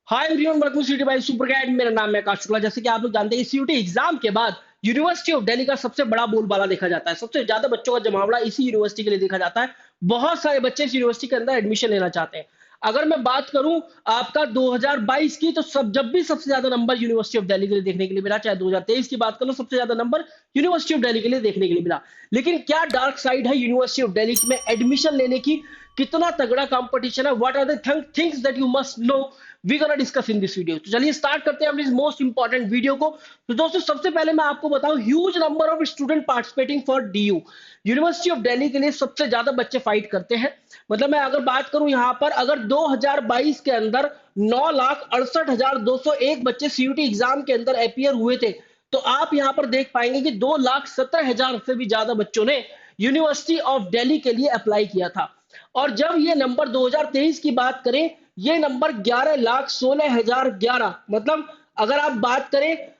Hi everyone, welcome to city by super guide. मेरा नाम है आकाश शुक्ला। जैसे कि आप लोग जानते हैं, सीयूटी एग्जाम के बाद यूनिवर्सिटी ऑफ दिल्ली का सबसे बड़ा बोलबाला देखा जाता है। सबसे ज्यादा बच्चों का जमावड़ा इसी यूनिवर्सिटी के लिए देखा जाता है। बहुत सारे बच्चे इस यूनिवर्सिटी के अंदर एडमिशन लेना चाहते हैं। अगर मैं बात करूं आपका 2022 की, तो जब भी सबसे ज्यादा नंबर यूनिवर्सिटी ऑफ दिल्ली के लिए देखने के लिए मिला। चाहे 2023 की बात कर लो, सबसे ज्यादा नंबर यूनिवर्सिटी ऑफ दिल्ली के लिए देखने के लिए मिला। लेकिन क्या डार्क साइड है यूनिवर्सिटी ऑफ दिल्ली में एडमिशन लेने की? कितना तगड़ा कंपटीशन है? What are the things that you must know we gonna discuss in this video. तो चलिए स्टार्ट करते हैं अपनी मोस्ट इंपॉर्टेंट वीडियो को। तो दोस्तों, सबसे पहले मैं आपको बताऊं, huge number of student participating for DU. University of Delhi के लिए सबसे ज्यादा बच्चे फाइट करते हैं। मतलब मैं अगर बात करूं यहां पर, अगर 2022 के अंदर 9,68,201 बच्चे सीयूटी एग्जाम के अंदर अपियर हुए थे, तो आप यहां पर देख पाएंगे कि 2,17,000 से भी ज्यादा बच्चों ने यूनिवर्सिटी ऑफ दिल्ली के लिए अप्लाई किया था। और जब ये नंबर 2023 की बात करें, ये नंबर 11,16,011, मतलब अगर आप बात करें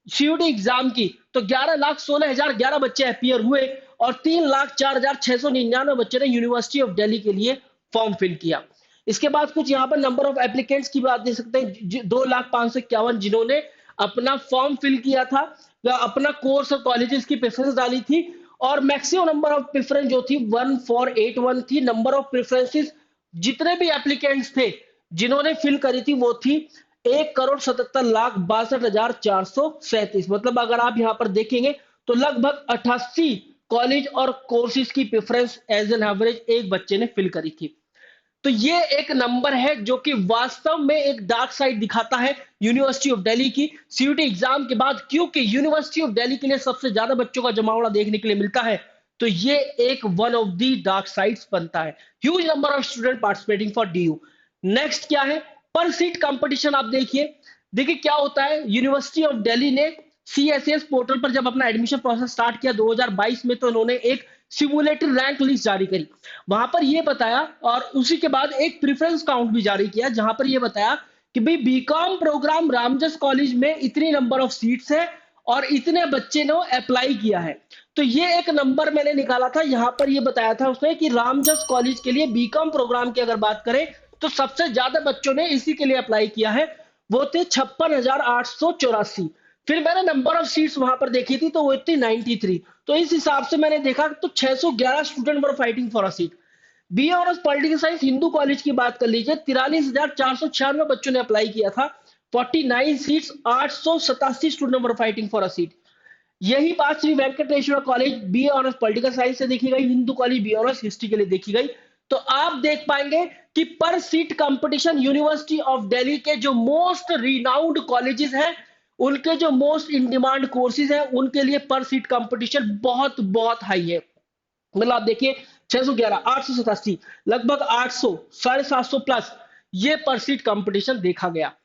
सीयूटी एग्जाम की, तो 11,16,011 बच्चे अपियर हुए और 3,04,699 बच्चे ने यूनिवर्सिटी ऑफ दिल्ली के लिए फॉर्म फिल किया। इसके बाद कुछ यहाँ पर नंबर ऑफ एप्लीकेंट्स की बात दे सकते हैं। 2,05,51 जिन्होंने अपना फॉर्म फिल किया था, अपना कोर्स और कॉलेजेस की प्रेफरेंस डाली थी। और मैक्सिमम नंबर ऑफ प्रेफरेंस जो थी 1481 थी। नंबर ऑफ प्रेफरेंसेस जितने भी एप्लीकेंट्स थे जिन्होंने फिल करी थी, वो थी 1,77,62,437। मतलब अगर आप यहां पर देखेंगे तो लगभग 88 कॉलेज और कोर्सेज की प्रेफरेंस एज एन एवरेज एक बच्चे ने फिल करी थी। तो ये एक नंबर है जो कि वास्तव में एक डार्क साइड दिखाता है यूनिवर्सिटी ऑफ दिल्ली की सीयूटी एग्जाम के बाद। क्योंकि यूनिवर्सिटी ऑफ दिल्ली के लिए सबसे ज्यादा बच्चों का जमावड़ा देखने के लिए मिलता है, तो ये एक one of the Dark sides बनता है। Huge number of student participating for DU. Next क्या है? पर सीट कंपटीशन। आप देखिए देखिए क्या होता है। यूनिवर्सिटी ऑफ दिल्ली ने सीएसएस पोर्टल पर जब अपना एडमिशन प्रोसेस स्टार्ट किया 2022 में, तो इन्होंने एक सिमुलेटेड रैंक लिस्ट जारी करी। वहां पर यह बताया, और उसी के बाद एक प्रेफरेंस काउंट भी जारी किया, जहां पर यह बताया कि भाई बीकॉम प्रोग्राम रामजस कॉलेज में इतनी नंबर ऑफ सीट्स है और इतने बच्चे ने अप्लाई किया है। तो ये एक नंबर मैंने निकाला था। यहां पर यह बताया था उसने कि रामजस कॉलेज के लिए बीकॉम प्रोग्राम की अगर बात करें, तो सबसे ज्यादा बच्चों ने इसी के लिए अप्लाई किया है, वो थे 56,884। फिर मैंने नंबर ऑफ सीट्स वहां पर देखी थी, तो वो थी 93। तो इस हिसाब से मैंने देखा तो 611 student were fighting for a seat. B honours political science Hindu college की बात कर लीजिए, 43,496 बच्चों ने अप्लाई किया था, 49 seats, 887 student were fighting for a seat. यही बात Shri Venkateswara college B honours political science से देखी गई, Hindu college B honours history के लिए देखी गई। तो आप देख पाएंगे कि पर seat competition university of Delhi के जो मोस्ट रिनाउंड कॉलेजेस हैं, उनके जो मोस्ट इन डिमांड कोर्सेज हैं, उनके लिए पर सीट कंपटीशन बहुत बहुत हाई है। मतलब आप देखिए 611, 887, लगभग 800, 750 प्लस ये पर सीट कंपटीशन देखा गया।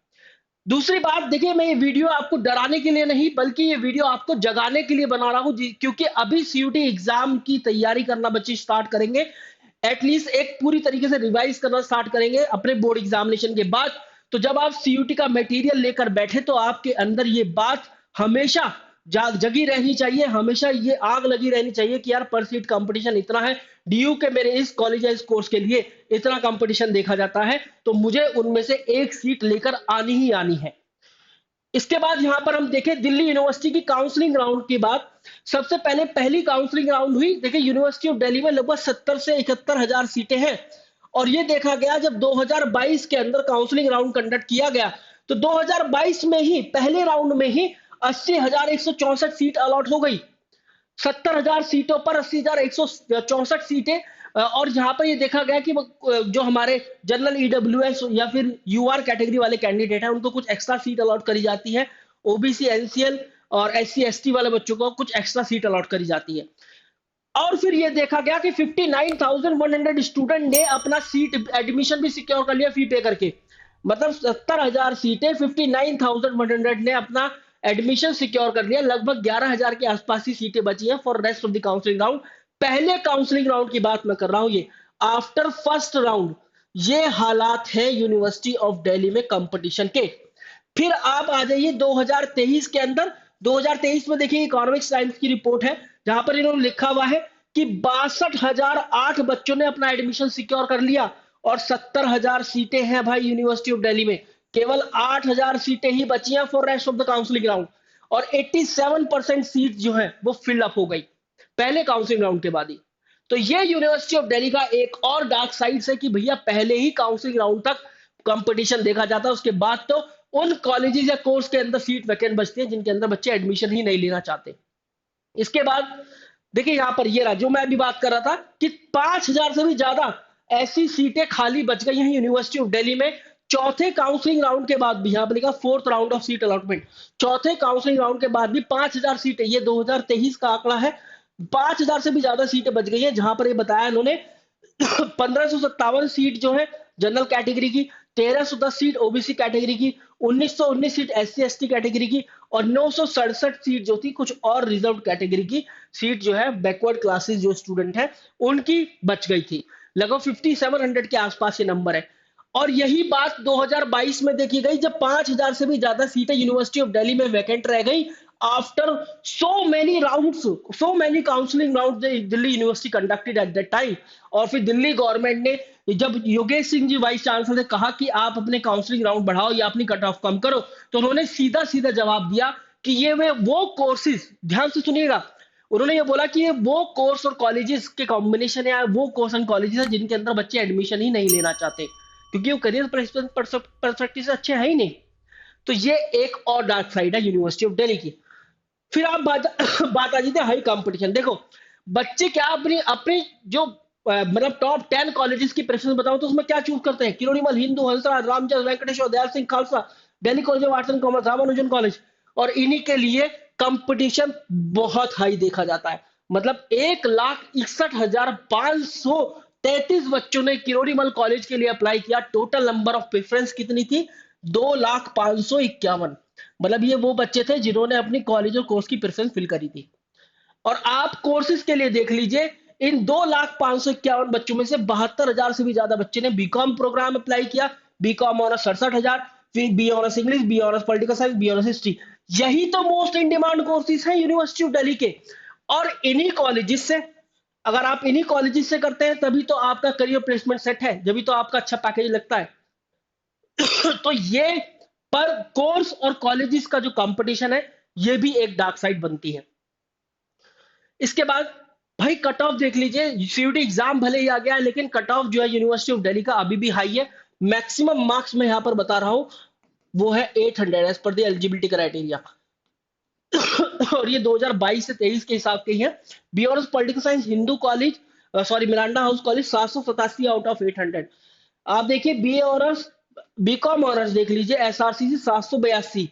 दूसरी बात देखिए, मैं ये वीडियो आपको डराने के लिए नहीं, बल्कि ये वीडियो आपको जगाने के लिए बना रहा हूं, क्योंकि अभी सीयूटी एग्जाम की तैयारी करना बच्चे स्टार्ट करेंगे। एटलीस्ट एक पूरी तरीके से रिवाइज करना स्टार्ट करेंगे अपने बोर्ड एग्जामिनेशन के बाद। तो जब आप सीयूटी का मटेरियल लेकर बैठे, तो आपके अंदर ये बात हमेशा जगी रहनी चाहिए, हमेशा ये आग लगी रहनी चाहिए कि यार पर सीट कंपटीशन इतना है, डीयू के मेरे इस कॉलेज या इस कोर्स के लिए इतना कंपटीशन देखा जाता है, तो मुझे उनमें से एक सीट लेकर आनी ही आनी है। इसके बाद यहां पर हम देखें दिल्ली यूनिवर्सिटी की काउंसलिंग राउंड की बात। सबसे पहले पहली काउंसलिंग राउंड हुई। देखिए यूनिवर्सिटी ऑफ दिल्ली में लगभग 70 से 71,000 सीटें हैं, और ये देखा गया जब 2022 के अंदर काउंसलिंग राउंड कंडक्ट किया गया, तो 2022 में ही पहले राउंड में ही 80,164 सीट अलॉट हो गई। 70,000 सीटों पर 80,164 सीटें। और यहां पर ये देखा गया कि जो हमारे जनरल ईडब्ल्यूएस या फिर यूआर कैटेगरी वाले कैंडिडेट हैं, उनको कुछ एक्स्ट्रा सीट अलॉट करी जाती है। ओबीसी, एनसीएल और एससी एसटी वाले बच्चों को कुछ एक्स्ट्रा सीट अलॉट करी जाती है। और फिर ये देखा गया कि 59,100 स्टूडेंट ने अपना सीट एडमिशन भी सिक्योर कर लिया फी पे करके। मतलब 70,000 सीटें, 59,100 ने अपना एडमिशन सिक्योर कर लिया। लगभग 11,000 के आसपास ही सीटें बची हैं for rest of the counselling round. पहले काउंसलिंग राउंड की बात मैं कर रहा हूं, ये आफ्टर फर्स्ट राउंड ये हालात है यूनिवर्सिटी ऑफ दिल्ली में कंपटीशन के। फिर आप आ जाइए 2023 के अंदर। 2023 में देखिए इकोनॉमिक्स टाइम्स की रिपोर्ट है, जहां पर इन्होंने लिखा हुआ है कि 62,008 बच्चों ने अपना एडमिशन सिक्योर कर लिया, और 70,000 सीटें हैं भाई यूनिवर्सिटी ऑफ दिल्ली में। केवल 8,000 सीटें ही बची हैं for rest of the counselling round, और 87% सीट जो है वो फिल अप हो गई पहले काउंसलिंग राउंड के बाद ही। तो ये यूनिवर्सिटी ऑफ दिल्ली का एक और डार्क साइड है कि भैया पहले ही काउंसलिंग राउंड तक कंपटीशन देखा जाता है, उसके बाद तो उन कॉलेजेस या कोर्स के अंदर सीट वैकेंट बचती है जिनके अंदर बच्चे एडमिशन ही नहीं लेना चाहते। इसके बाद देखिए यहां पर ये रहा जो मैं अभी बात कर रहा था कि 5,000 से भी ज्यादा ऐसी सीटें खाली बच गई हैं यूनिवर्सिटी ऑफ दिल्ली में चौथे काउंसलिंग राउंड के बाद भी। यहां पर लिखा fourth round of seat allotment, चौथे काउंसलिंग राउंड के बाद भी 5,000 सीटें, ये 2023 का आंकड़ा है, 5,000 से भी ज्यादा सीटें बच गई है। जहां पर ये बताया इन्होंने 1557 सीट जो है जनरल कैटेगरी की, 1310 सीट ओबीसी कैटेगरी की, 1919 सीट एससी एसटी कैटेगरी की, और 967 सीट जो थी कुछ और रिजर्व कैटेगरी की सीट जो है बैकवर्ड क्लासेस जो स्टूडेंट है उनकी बच गई थी। लगभग 5700 के आसपास ये नंबर है। और यही बात 2022 में देखी गई जब 5,000 से भी ज्यादा सीटें यूनिवर्सिटी ऑफ दिल्ली में वैकेंट रह गई after so many rounds, so many counseling rounds Delhi university conducted at that time. और फिर दिल्ली गवर्नमेंट ने जब योगेश सिंह जी वाइस चांसलर ने कहा कि आप अपने काउंसलिंग राउंड बढ़ाओ या अपनी कट ऑफ कम करो, तो उन्होंने सीधा सीधा जवाब दिया कि ये वो कोर्सेज, ध्यान से सुनिएगा, उन्होंने ये बोला कि ये वो कोर्स और कॉलेजेस के कॉम्बिनेशन है, वो कोर्स एंड कॉलेजेस है जिनके अंदर बच्चे एडमिशन ही नहीं लेना चाहते क्योंकि वो करियर परस्पेक्टिव से अच्छे हैं ही नहीं। तो ये एक और डार्क साइड है यूनिवर्सिटी ऑफ दिल्ली की। फिर आप बात बात आ जाती है हाई कंपटीशन। देखो बच्चे क्या अपनी अपनी जो मतलब टॉप 10 कॉलेजेस की प्रेफरेंस बताओ तो उसमें क्या चूज करते हैं? Kirorimal, Hindu, Hansraj, Ramchandra, Venkateswara, Dayal Singh Khalsa, Delhi college of arts and commerce, Ramanujan college. और इन्हीं के लिए कंपटीशन बहुत हाई देखा जाता है। मतलब 1,61,533 बच्चों ने किरोड़ीमल कॉलेज के लिए अप्लाई किया। टोटल नंबर ऑफ प्रेफरेंस कितनी थी? 2,05,51। मतलब ये वो बच्चे थे जिन्होंने अपनी कॉलेज और कोर्स की प्रेफरेंस फिल करी थी। और आप कोर्सेज के लिए देख लीजिए, इन 2,05,51 बच्चों में से 72,000 से भी ज्यादा बच्चे ने बीकॉम प्रोग्राम अप्लाई किया। बीकॉम ऑनर्स 67,000, फिर B honours English, B honours political science, B honours history. यही तो मोस्ट इन डिमांड कोर्सेज हैं यूनिवर्सिटी ऑफ दिल्ली के। और इन्हीं कॉलेजेस से, अगर आप इन्हीं कॉलेजेस से करते हैं तभी तो आपका करियर प्लेसमेंट सेट है, जभी तो आपका अच्छा पैकेज लगता है। तो ये पर कोर्स और कॉलेजेस का जो कंपटीशन है ये भी एक डार्क साइड बनती है। इसके बाद भाई कट ऑफ देख लीजिए, सीयूटी एग्जाम भले ही आ गया है लेकिन कट ऑफ जो है यूनिवर्सिटी ऑफ दिल्ली का अभी भी हाई है। मैक्सिमम मार्क्स मैं यहां पर बता रहा हूं वो है 800 as per the eligibility criteria. और ये 2022 से 23 के हिसाब के ही है। B honours political science Hindu college, sorry Miranda house college 787 out of 800। आप देखिए बी ऑनर्स, बीकॉम ऑनर्स देख लीजिए, SRCC 782,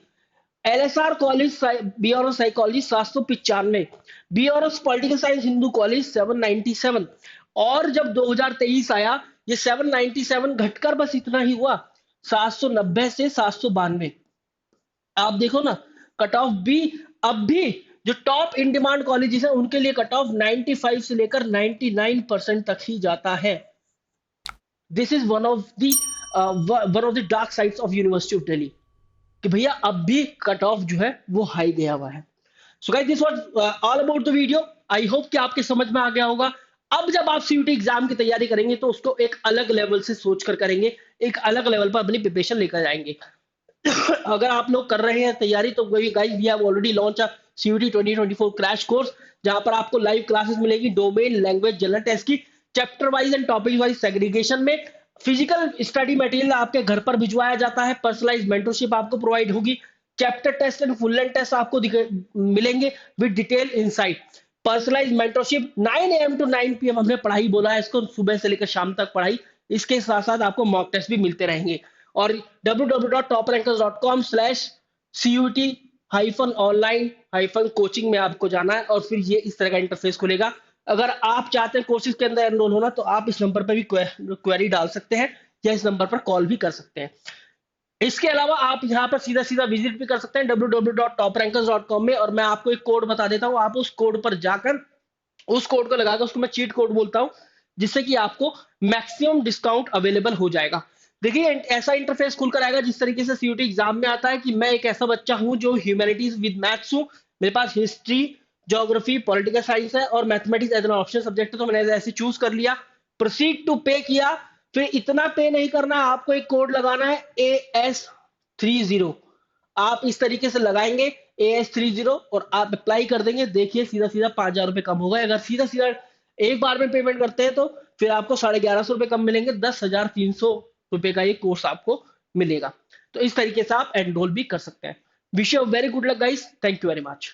LSR college B honours psychology 795, B honours political science Hindu college 797। और जब 2023 आया ये 797 घटकर बस इतना ही हुआ, 790 से 792। आप देखो ना कट ऑफ भी अब भी जो टॉप इन डिमांड कॉलेजेस है उनके लिए कट ऑफ 95 से लेकर 99% तक ही जाता है। This is one of the dark sides of university of Delhi कि भैया अब भी कट ऑफ जो है वो हाई गया हुआ है। So guys this was all about the video. I hope कि आपके समझ में आ गया होगा। अब जब आप सीयूटी एग्जाम की तैयारी करेंगे तो उसको एक अलग लेवल से सोच कर करेंगे, एक अलग लेवल पर अपनी प्रिपरेशन लेकर जाएंगे। अगर आप लोग कर रहे हैं तैयारी तो guys we have already launch a CUET 2024 crash course, जहां पर आपको लाइव क्लासेस मिलेगी डोमेन, लैंग्वेज, जनरल टेस्ट की chapter wise and topic wise segregation में। फिजिकल स्टडी मटेरियल आपके घर पर भिजवाया जाता है, पर्सनलाइज मेंटरशिप आपको प्रोवाइड होगी, chapter test and full length test आपको मिलेंगे with detail insight. Personalise mentorship 9 AM to 9 PM हमने पढ़ाई बोला है इसको, सुबह से लेकर शाम तक पढ़ाई, इसके साथ साथ आपको मॉक टेस्ट भी मिलते रहेंगे। और www.toprankers.com/CUT-online-coaching में आपको जाना है और फिर ये इस तरह का इंटरफेस खुलेगा। अगर आप चाहते हैं कोर्सेज के अंदर एनरोल होना तो आप इस नंबर पर भी क्वेरी डाल सकते हैं या इस नंबर पर कॉल भी कर सकते हैं। इसके अलावा आप यहाँ पर सीधा सीधा विजिट भी कर सकते हैं www.toprankers.com में, और मैं आपको एक कोड बता देता हूँ, आप उस कोड पर जाकर उस कोड को लगाकर, उसको मैं चीट कोड बोलता हूँ, जिससे कि आपको मैक्सिमम डिस्काउंट अवेलेबल हो जाएगा। देखिए ऐसा इंटरफेस खुलकर आएगा जिस तरीके से सीयूटी एग्जाम में आता है कि मैं एक ऐसा बच्चा हूं जो ह्यूमैनिटीज विद मैथ्स हूं, मेरे पास हिस्ट्री, ज्योग्राफी, पॉलिटिकल साइंस है और mathematics as an option subject है, तो मैंने ऐसे चूज कर लिया, प्रोसीड टू पे किया। फिर इतना पे नहीं करना है, आपको एक कोड लगाना है AS AS30 आप इस तरीके से लगाएंगे AS30 और आप अप्लाई कर देंगे, देखिए सीधा सीधा 5,000 रुपए कम होगा। अगर सीधा सीधा एक बार में पेमेंट करते हैं तो फिर आपको 1150 रुपए कम मिलेंगे, 10,300 रुपए का ये कोर्स आपको मिलेगा। तो इस तरीके से आप एनरोल भी कर सकते हैं। Wish you very good luck guys, thank you very much.